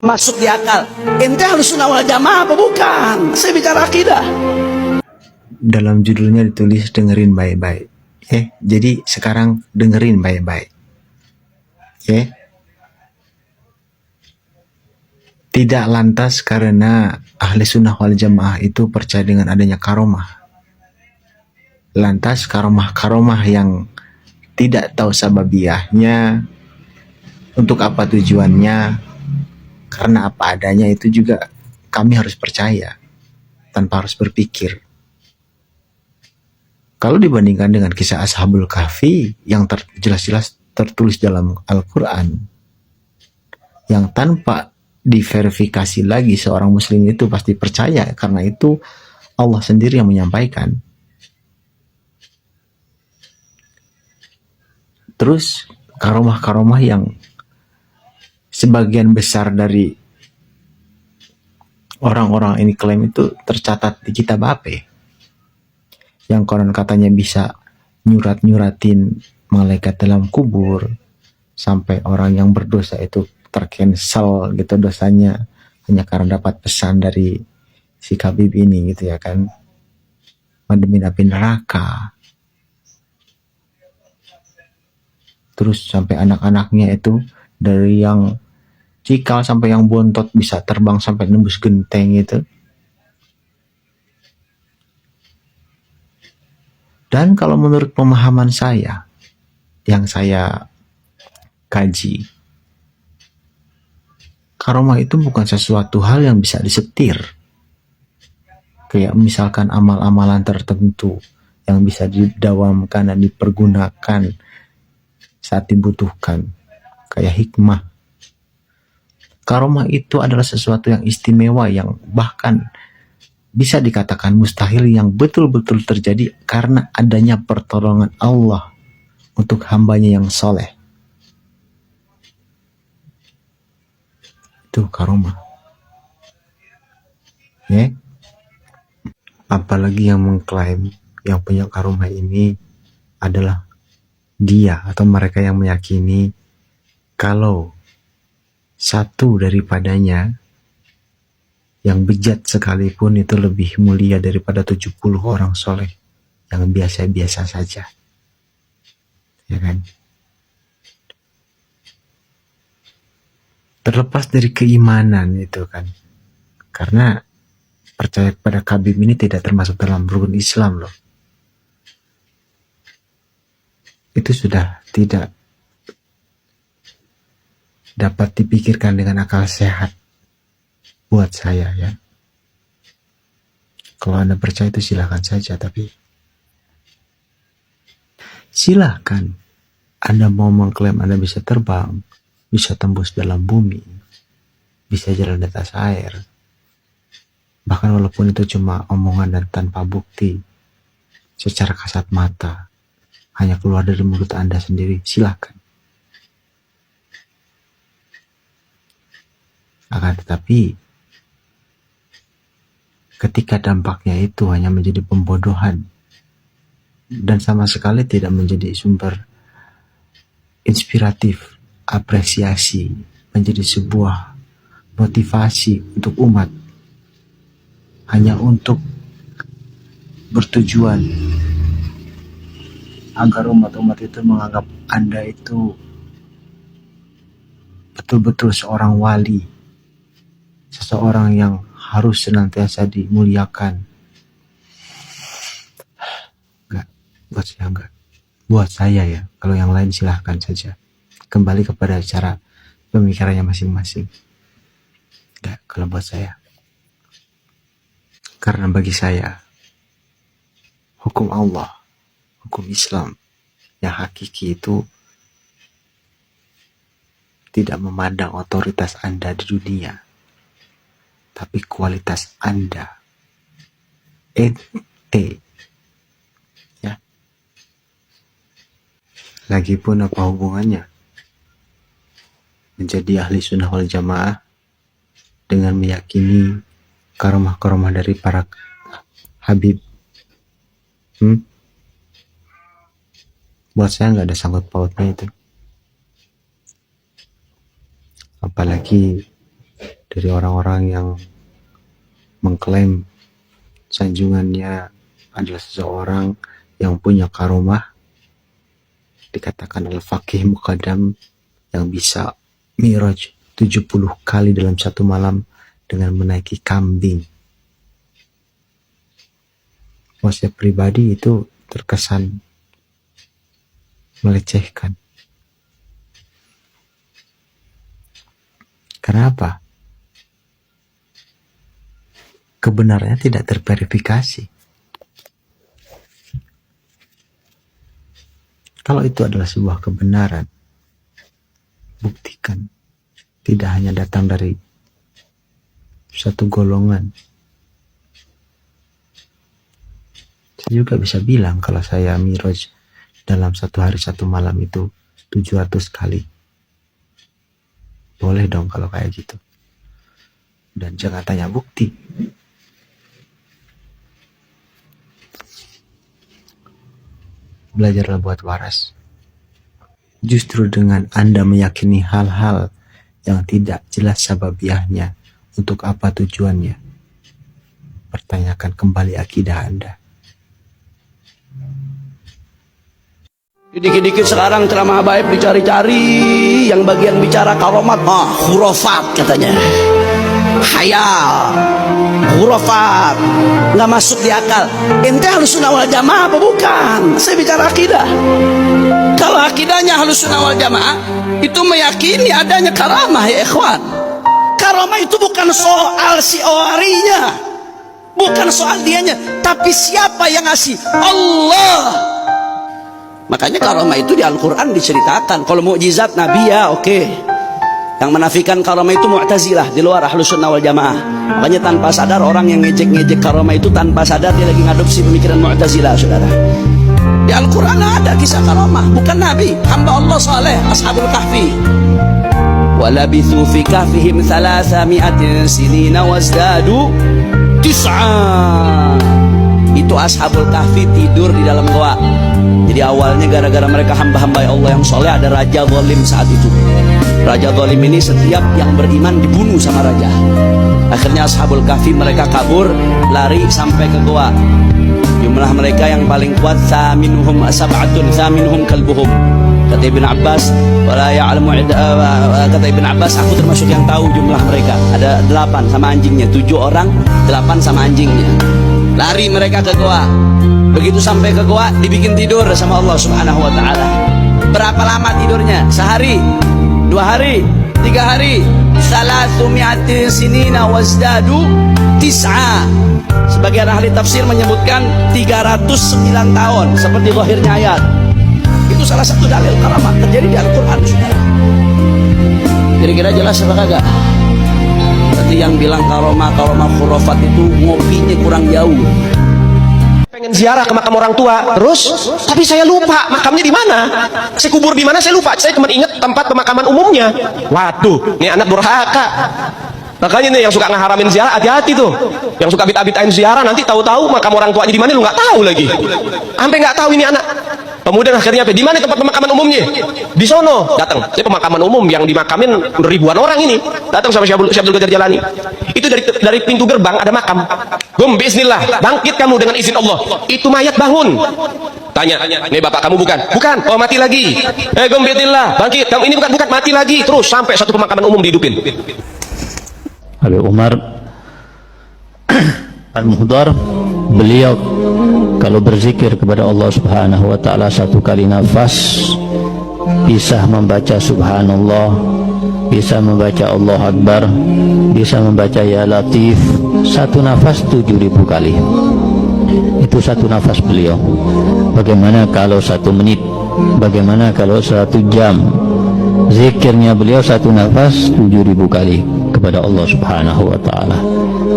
masuk di akal. Ente Ahlussunnah wal Jamaah apa bukan? Saya bicara akidah. Dalam judulnya ditulis dengerin baik-baik. Jadi sekarang dengerin baik-baik. Tidak lantas karena ahli sunnah wal jamaah itu percaya dengan adanya karomah. Lantas karomah-karomah yang tidak tahu sababiyahnya, untuk apa tujuannya, karena apa adanya, itu juga kami harus percaya tanpa harus berpikir. Kalau dibandingkan dengan kisah Ashabul Kahfi yang jelas-jelas tertulis dalam Al-Quran, yang tanpa diverifikasi lagi seorang muslim itu pasti percaya, karena itu Allah sendiri yang menyampaikan. Terus karomah-karomah yang sebagian besar dari orang-orang ini klaim itu tercatat di kitab apa? Yang konon katanya bisa nyurat-nyuratin malaikat dalam kubur, sampai orang yang berdosa itu tercancel gitu dosanya hanya karena dapat pesan dari si Khabib ini gitu ya kan, mendemin api neraka. Terus sampai anak-anaknya itu dari yang cikal sampai yang bontot bisa terbang sampai nembus genteng itu. Dan kalau menurut pemahaman saya yang saya kaji, karomah itu bukan sesuatu hal yang bisa disetir. Kayak misalkan amal-amalan tertentu yang bisa didawamkan dan dipergunakan saat dibutuhkan. Kayak hikmah. Karomah itu adalah sesuatu yang istimewa, yang bahkan bisa dikatakan mustahil, yang betul-betul terjadi karena adanya pertolongan Allah untuk hambanya yang soleh. Itu karomah. Apalagi yang mengklaim yang punya karomah ini adalah dia atau mereka yang meyakini kalau satu daripadanya yang bejat sekalipun itu lebih mulia daripada 70 orang soleh yang biasa-biasa saja. Ya kan? Terlepas dari keimanan itu kan. Karena percaya kepada Khabib ini tidak termasuk dalam rukun Islam loh. Itu sudah tidak dapat dipikirkan dengan akal sehat buat saya ya. Kalau Anda percaya itu silahkan saja, tapi silahkan Anda mau mengklaim Anda bisa terbang, bisa tembus dalam bumi, bisa jalan di atas air, bahkan walaupun itu cuma omongan dan tanpa bukti, secara kasat mata, hanya keluar dari mulut Anda sendiri, silahkan. Akan tetapi ketika dampaknya itu hanya menjadi pembodohan dan sama sekali tidak menjadi sumber inspiratif, apresiasi, menjadi sebuah motivasi untuk umat, hanya untuk bertujuan agar umat-umat itu menganggap Anda itu betul-betul seorang wali, seseorang yang harus senantiasa dimuliakan. Enggak, buat saya enggak. Buat saya ya, kalau yang lain silahkan saja. Kembali kepada cara pemikirannya masing-masing. Enggak, kalau buat saya. Karena bagi saya, hukum Allah, hukum Islam yang hakiki itu tidak memandang otoritas Anda di dunia, tapi kualitas Anda, ente, ya. Lagipun apa hubungannya menjadi ahli sunnah wal jamaah dengan meyakini karomah-karomah dari para Habib? Buat saya nggak ada sangkut pautnya itu. Apalagi dari orang-orang yang mengklaim sanjungannya adalah seseorang yang punya karomah, dikatakan al-faqih muqaddam yang bisa miraj 70 kali dalam satu malam dengan menaiki kambing. Maksudnya pribadi itu terkesan melecehkan. Kenapa? Kebenarannya tidak terverifikasi. Kalau itu adalah sebuah kebenaran, buktikan. Tidak hanya datang dari satu golongan. Saya juga bisa bilang kalau saya miraj dalam satu hari satu malam itu 700 kali. Boleh dong kalau kayak gitu. Dan jangan tanya bukti. Belajarlah buat waras. Justru dengan Anda meyakini hal-hal yang tidak jelas sababiahnya, untuk apa tujuannya, pertanyakan kembali akidah Anda. Dikit-dikit sekarang ceramah habaib dicari-cari, yang bagian bicara karomat, khurafat katanya, khayal, khurafat, nggak masuk di akal. Ente Ahlussunnah wal Jamaah apa bukan? Saya bicara akidah. Kalau akidahnya Ahlussunnah wal Jamaah itu meyakini adanya karamah, ya ikhwan. Karamah itu bukan soal si awarinya, bukan soal dianya, tapi siapa yang ngasih? Allah. Makanya karamah itu di Al-Quran diceritakan. Kalau mukjizat Nabi ya oke. Yang menafikan karamah itu Mu'tazilah, di luar Ahlussunnah wal Jamaah. Makanya tanpa sadar orang yang ngejek-ngejek karamah itu tanpa sadar dia lagi ngadopsi pemikiran Mu'tazilah, saudara. Di Al-Quran ada kisah karamah, bukan Nabi, hamba Allah saleh, Ashabul Kahfi. Walabithu fi kahfihim 300 sinina wazdadu tis'a. Itu Ashabul Kahfi tidur di dalam goa. Jadi awalnya gara-gara mereka hamba-hamba Allah yang soleh, ada raja zalim saat itu. Raja zalim ini setiap yang beriman dibunuh sama raja. Akhirnya Ashabul Kahfi mereka kabur, lari sampai ke goa. Jumlah mereka yang paling kuat minhum sab'atun, minhum kalbuhum. Kata Ibn Abbas, kata Ibn Abbas, aku termasuk yang tahu jumlah mereka. Ada 8 sama anjingnya, 7 orang, 8 sama anjingnya. Lari mereka ke goa. Begitu sampai ke goa, dibikin tidur sama Allah Subhanahu wa ta'ala. Berapa lama tidurnya? Sehari, 2 hari, 3 hari. 300 sinina wazdadu tis'a. Sebagian ahli tafsir menyebutkan 309 tahun, seperti zahirnya ayat. Itu salah satu dalil karamah terjadi di Al-Quran, saudara. Kira-kira jelas apa kagak? Berarti yang bilang karamah khurafat itu ngopinya kurang jauh. Pengen ziarah ke makam orang tua, terus tapi saya lupa makamnya di mana, saya kubur di mana saya lupa, saya cuma ingat tempat pemakaman umumnya. Waduh, ini anak durhaka. Makanya nih yang suka ngeharamin ziarah hati-hati tuh, yang suka bid'ah-bid'ahin ziarah nanti tahu-tahu makam orang tuanya di mana lu nggak tahu lagi, sampai nggak tahu ini anak. Kemudian akhirnya apa? Di mana tempat pemakaman umumnya? Di sono. Datang. Saya pemakaman umum yang dimakamin ribuan orang ini. Datang sama Syekh Abdul Qadir Jalani. Itu dari pintu gerbang ada makam. Bismillah, bangkit kamu dengan izin Allah. Itu mayat bangun. Tanya, ini bapak kamu bukan? Bukan. Oh mati lagi. Bismillah, bangkit. Kamu ini bukan mati lagi. Terus sampai satu pemakaman umum dihidupin. Habib Umar Al-Muhdar, beliau kalau berzikir kepada Allah Subhanahu wa ta'ala 1 kali nafas bisa membaca Subhanallah, bisa membaca Allah Akbar, bisa membaca Ya Latif. 1 nafas 7.000 kali. Itu 1 nafas beliau. Bagaimana kalau 1 menit? Bagaimana kalau 1 jam? Zikirnya beliau 1 nafas 7.000 kali kepada Allah Subhanahu wa ta'ala.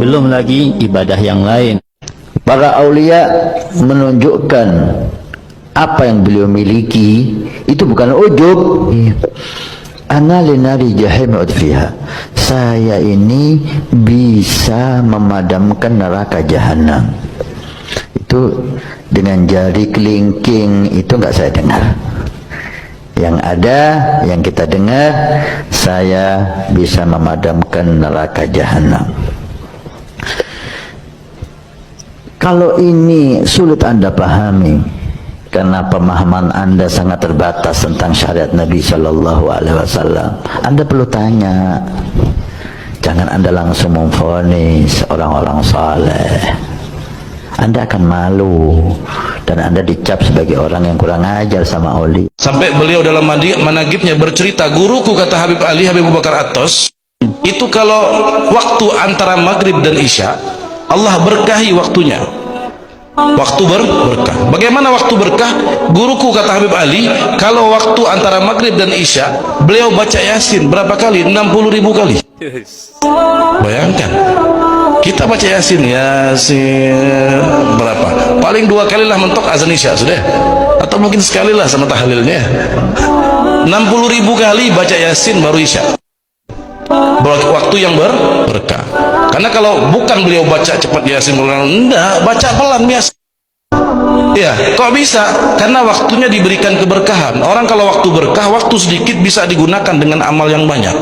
Belum lagi ibadah yang lain. Para aulia menunjukkan apa yang beliau miliki itu bukan ujub. Ana linari jahim udfiha. Saya ini bisa memadamkan neraka jahanam. Itu dengan jari kelingking itu enggak saya dengar. Yang ada, yang kita dengar, saya bisa memadamkan neraka jahanam. Kalau ini sulit Anda pahami, karena pemahaman Anda sangat terbatas tentang syariat Nabi Shallallahu Alaihi Wasallam, Anda perlu tanya. Jangan Anda langsung memvonis orang-orang saleh. Anda akan malu dan Anda dicap sebagai orang yang kurang ajar sama Oli. Sampai beliau dalam managibnya bercerita, guruku kata Habib Ali, Habib Abu Bakar Atos, itu kalau waktu antara maghrib dan isya, Allah berkahi waktunya. Waktu berkah. Bagaimana waktu berkah? Guruku kata Habib Ali, kalau waktu antara maghrib dan isya, beliau baca Yasin berapa kali? 60.000 kali. Bayangkan, kita baca Yasin berapa? Paling 2 kali lah mentok azan isya sudah, atau mungkin sekali lah sama tahlilnya. 60.000 kali baca Yasin baru isya. Waktu yang berkah. Karena kalau bukan beliau baca cepat Yasin, enggak, baca pelan biasa. Ya, kok bisa? Karena waktunya diberikan keberkahan. Orang kalau waktu berkah, waktu sedikit bisa digunakan dengan amal yang banyak.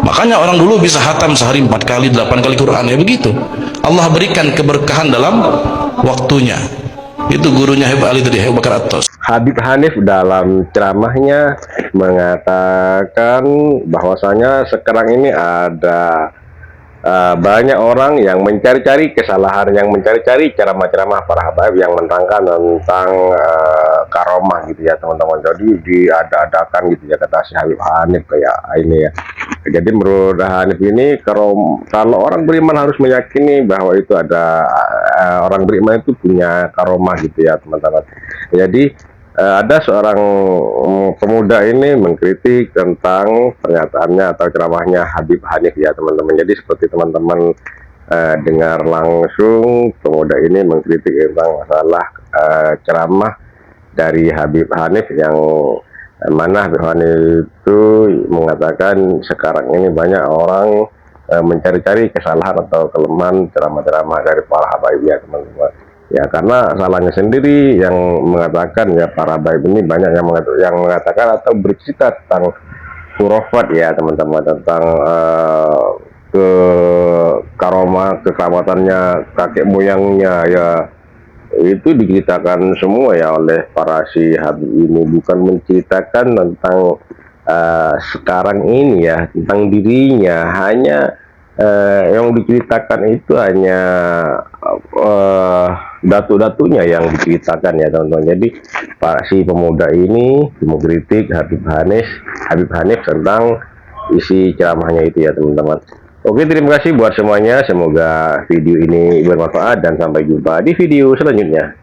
Makanya orang dulu bisa hatam sehari 4 kali, 8 kali Quran, ya begitu. Allah berikan keberkahan dalam waktunya. Itu gurunya Habib Ali tadi, Habib Bakar Atos. Habib Hanif dalam ceramahnya mengatakan bahwasanya sekarang ini ada banyak orang yang mencari-cari kesalahan, yang mencari-cari ceramah-ceramah para habaib yang menerangkan tentang karomah gitu ya teman-teman. Jadi diada-adakan gitu ya kata si Habib Hanif kayak ini ya. Jadi menurut Hanif ini kalau orang beriman harus meyakini bahwa itu ada orang beriman itu punya karomah gitu ya teman-teman. Jadi ada seorang pemuda ini mengkritik tentang pernyataannya atau ceramahnya Habib Hanif ya teman-teman. Jadi seperti teman-teman dengar langsung, pemuda ini mengkritik tentang masalah ceramah dari Habib Hanif yang mana Habib Hanif itu mengatakan sekarang ini banyak orang mencari-cari kesalahan atau kelemahan ceramah-ceramah dari para habaib ya teman-teman. Ya karena salahnya sendiri yang mengatakan ya para habaib ini banyak yang mengatakan atau bercerita tentang khurafat ya teman-teman, tentang ke karomah, kekeramatannya kakek moyangnya ya, itu diceritakan semua ya oleh para si Habib ini, bukan menceritakan tentang sekarang ini ya, tentang dirinya. Hanya yang diceritakan itu hanya datu-datunya yang diceritakan ya teman-teman. Jadi si pemuda ini mengkritik Habib Hanif tentang isi ceramahnya itu ya teman-teman. Oke, terima kasih buat semuanya, semoga video ini bermanfaat dan sampai jumpa di video selanjutnya.